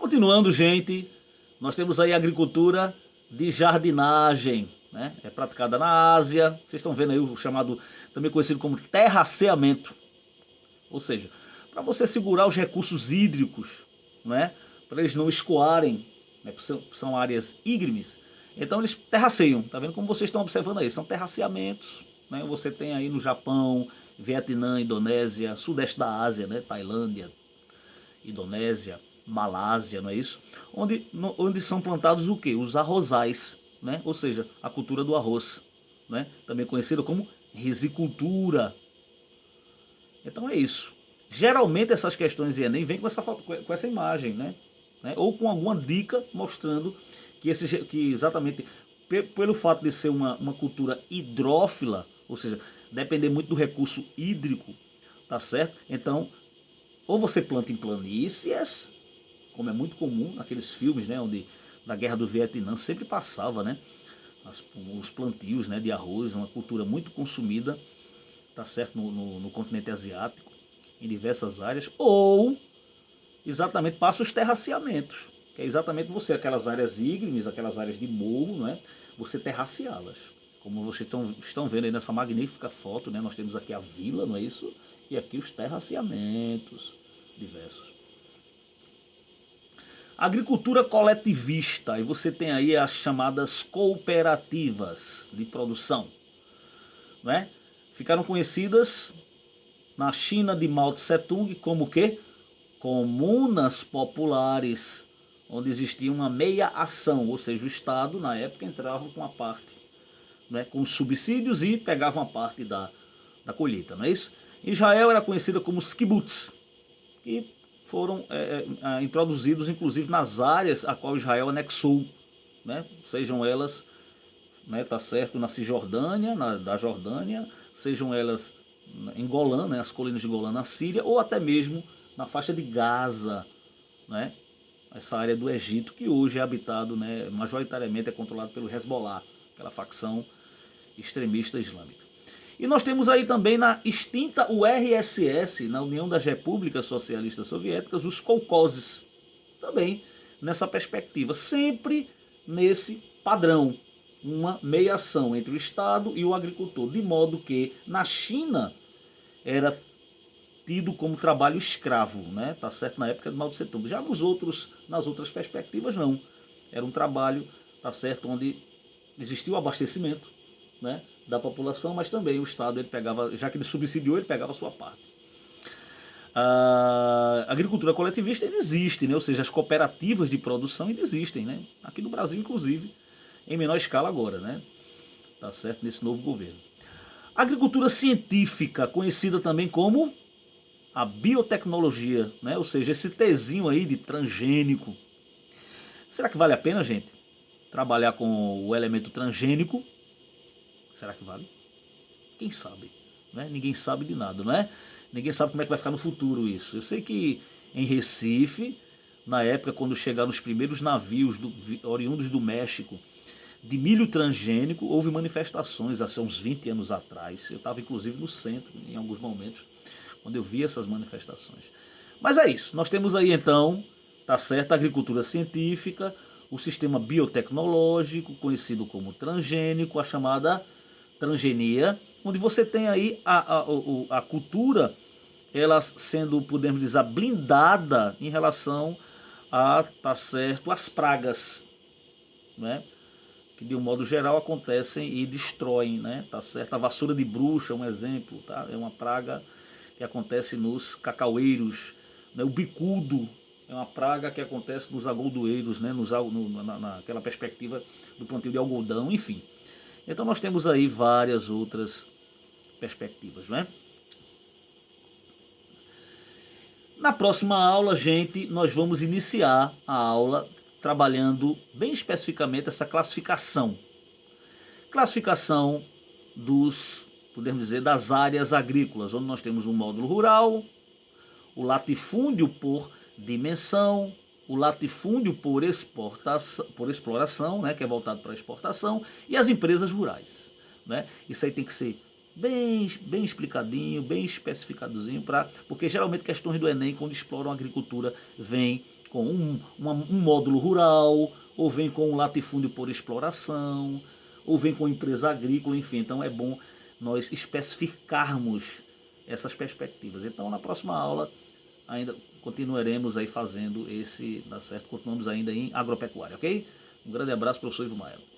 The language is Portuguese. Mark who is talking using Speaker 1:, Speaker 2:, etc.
Speaker 1: Continuando, gente, nós temos aí a agricultura de jardinagem, né? É praticada na Ásia. Vocês estão vendo aí o chamado, também conhecido como terraceamento. Ou seja, para você segurar os recursos hídricos, né? Para eles não escoarem, né? São áreas íngremes. Então eles terraceiam, tá vendo como vocês estão observando aí? São terraceamentos, né? Você tem aí no Japão, Vietnã, Indonésia, sudeste da Ásia, né? Tailândia, Indonésia, Malásia, não é isso? Onde são plantados o quê? Os arrozais, né? Ou seja, a cultura do arroz, né? Também conhecida como risicultura. Então é isso. Geralmente essas questões de Enem vêm com essa, com essa imagem, né? Ou com alguma dica mostrando que exatamente pelo fato de ser uma cultura hidrófila, ou seja, depender muito do recurso hídrico, tá certo? Então, ou você planta em planícies, como é muito comum naqueles filmes, né, onde na Guerra do Vietnã sempre passava, né, os plantios, né, de arroz, uma cultura muito consumida, tá certo, no continente asiático, em diversas áreas, ou exatamente passa os terraceamentos, que é exatamente você, aquelas áreas ígremes, aquelas áreas de morro, não é? Você terraceá-las. Como vocês estão vendo aí nessa magnífica foto, né? Nós temos aqui a vila, não é isso? E aqui os terraceamentos diversos. Agricultura coletivista, e você tem aí as chamadas cooperativas de produção, não é? Ficaram conhecidas na China de Mao Tse Tung como o quê? Comunas populares, onde existia uma meia ação, ou seja, o Estado na época entrava com a parte, né, com os subsídios e pegava uma parte da colheita, não é isso? Israel era conhecida como os kibbutz, que foram introduzidos inclusive nas áreas a qual Israel anexou, né, sejam elas, né, tá certo, na Cisjordânia, da Jordânia, sejam elas em Golã, né, as colinas de Golã na Síria, ou até mesmo na faixa de Gaza, né, essa área do Egito que hoje é habitado, né, majoritariamente é controlado pelo Hezbollah, aquela facção extremista islâmica. E nós temos aí também na extinta URSS, na União das Repúblicas Socialistas Soviéticas, os kolkhozes, também nessa perspectiva, sempre nesse padrão, uma meiação entre o Estado e o agricultor, de modo que na China era tido como trabalho escravo, né? Tá certo, na época de Mao Tse Tung. Já nas outras perspectivas não. Era um trabalho, tá certo, onde existia o abastecimento, né, da população, mas também o Estado ele pegava, já que ele subsidiou, ele pegava a sua parte. A agricultura coletivista ainda existe, né? Ou seja, as cooperativas de produção ainda existem, né? Aqui no Brasil, inclusive, em menor escala agora, né? Tá certo, nesse novo governo. Agricultura científica, conhecida também como a biotecnologia, né? Ou seja, esse tezinho aí de transgênico. Será que vale a pena, gente, trabalhar com o elemento transgênico? Será que vale? Quem sabe? Né? Ninguém sabe de nada, não é? Ninguém sabe como é que vai ficar no futuro isso. Eu sei que em Recife, na época quando chegaram os primeiros navios oriundos do México de milho transgênico, houve manifestações há uns 20 anos atrás. Eu estava inclusive no centro em alguns momentos, quando eu vi essas manifestações. Mas é isso, nós temos aí então, tá certo, a agricultura científica, o sistema biotecnológico, conhecido como transgênico, a chamada transgenia, onde você tem aí a cultura, ela sendo, podemos dizer, blindada em relação a, tá certo, as pragas, né? Que de um modo geral acontecem e destroem, né? Tá certo? A vassoura de bruxa é um exemplo, tá? É uma praga que acontece nos cacaueiros, né? O bicudo é uma praga que acontece nos agoldoeiros, né? Naquela perspectiva do plantio de algodão, enfim. Então nós temos aí várias outras perspectivas, não é? Na próxima aula, gente, nós vamos iniciar a aula trabalhando bem especificamente essa classificação. Classificação dos, podemos dizer, das áreas agrícolas, onde nós temos um módulo rural, o latifúndio por dimensão, o latifúndio por exploração, né, que é voltado para a exportação, e as empresas rurais, né? Isso aí tem que ser bem explicadinho, bem especificadozinho, porque geralmente questões do Enem, quando exploram a agricultura, vêm com um módulo rural, ou vem com um latifúndio por exploração, ou vem com empresa agrícola, enfim. Então é bom nós especificarmos essas perspectivas. Então na próxima aula ainda continuaremos aí fazendo esse, dá certo? Continuamos ainda em agropecuária, ok? Um grande abraço, professor Ivo Maia.